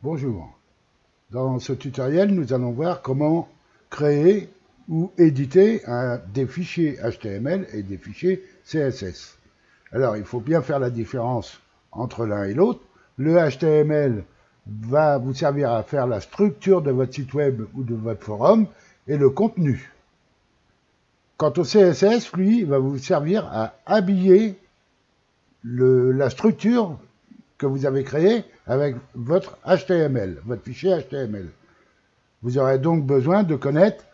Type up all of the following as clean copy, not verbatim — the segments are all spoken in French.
Bonjour. Dans ce tutoriel, nous allons voir comment créer ou éditer des fichiers HTML et des fichiers CSS. Alors, il faut bien faire la différence entre l'un et l'autre. Le HTML va vous servir à faire la structure de votre site web ou de votre forum et le contenu. Quant au CSS, lui, va vous servir à habiller la structure que vous avez créée avec votre HTML, votre fichier HTML. Vous aurez donc besoin de connaître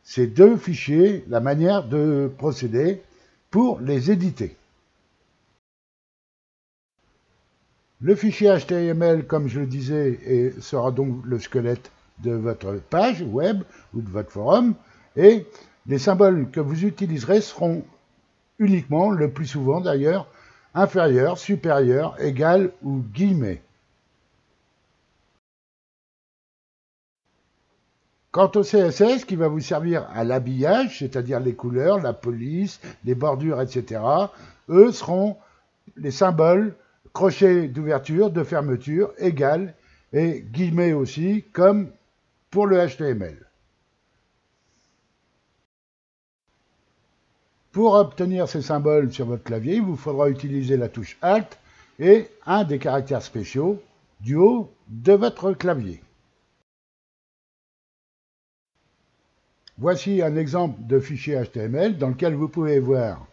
ces deux fichiers, la manière de procéder pour les éditer. Le fichier HTML, comme je le disais, sera donc le squelette de votre page web ou de votre forum, et les symboles que vous utiliserez seront uniquement, le plus souvent d'ailleurs, inférieur, supérieur, égal ou guillemets. Quant au CSS, qui va vous servir à l'habillage, c'est-à-dire les couleurs, la police, les bordures, etc., eux seront les symboles, crochets d'ouverture, de fermeture, égal, et guillemets aussi, comme pour le HTML. Pour obtenir ces symboles sur votre clavier, il vous faudra utiliser la touche Alt et un des caractères spéciaux du haut de votre clavier. Voici un exemple de fichier HTML dans lequel vous pouvez voir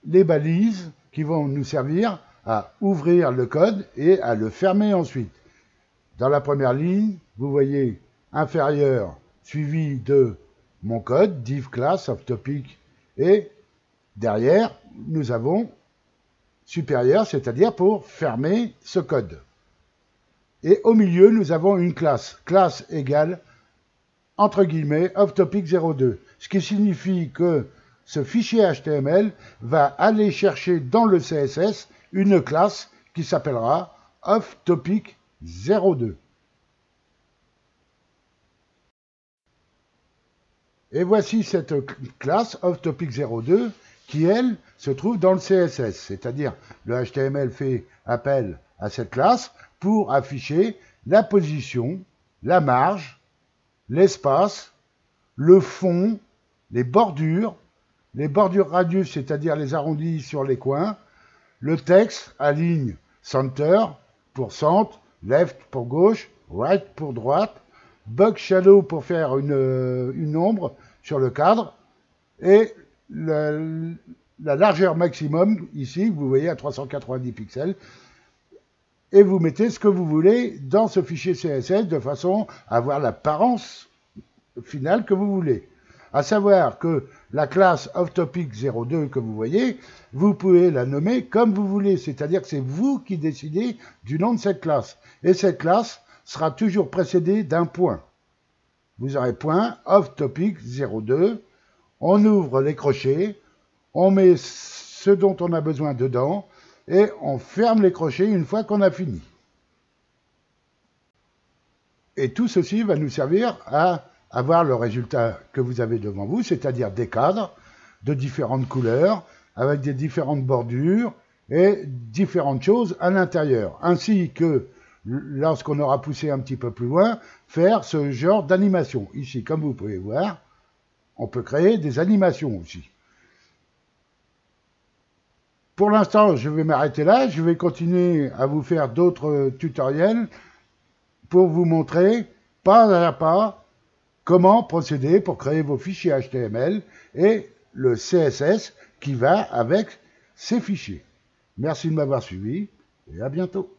les balises qui vont nous servir à ouvrir le code et à le fermer ensuite. Dans la première ligne, vous voyez inférieur suivi de mon code, div class of topic, et derrière, nous avons supérieur, c'est-à-dire pour fermer ce code. Et au milieu, nous avons une classe égale, entre guillemets, of topic 02, ce qui signifie que ce fichier HTML va aller chercher dans le CSS une classe qui s'appellera of topic 02. Et voici cette classe of topic 02 qui, elle, se trouve dans le CSS, c'est-à-dire le HTML fait appel à cette classe pour afficher la position, la marge, l'espace, le fond, les bordures radius, c'est-à-dire les arrondis sur les coins, le texte à ligne center pour centre, left pour gauche, right pour droite, bug shadow pour faire une ombre sur le cadre, et la largeur maximum, ici, vous voyez à 390 pixels, et vous mettez ce que vous voulez dans ce fichier CSS de façon à avoir l'apparence finale que vous voulez. À savoir que la classe oftopic02 que vous voyez, vous pouvez la nommer comme vous voulez, c'est-à-dire que c'est vous qui décidez du nom de cette classe. Et cette classe sera toujours précédée d'un point. Vous aurez point oftopic02, on ouvre les crochets, on met ce dont on a besoin dedans, et on ferme les crochets une fois qu'on a fini. Et tout ceci va nous servir à avoir le résultat que vous avez devant vous, c'est-à-dire des cadres de différentes couleurs, avec des différentes bordures et différentes choses à l'intérieur, ainsi que, lorsqu'on aura poussé un petit peu plus loin, faire ce genre d'animation. Ici, comme vous pouvez voir, on peut créer des animations aussi. Pour l'instant, je vais m'arrêter là. Je vais continuer à vous faire d'autres tutoriels pour vous montrer, pas à pas, comment procéder pour créer vos fichiers HTML et le CSS qui va avec ces fichiers. Merci de m'avoir suivi et à bientôt.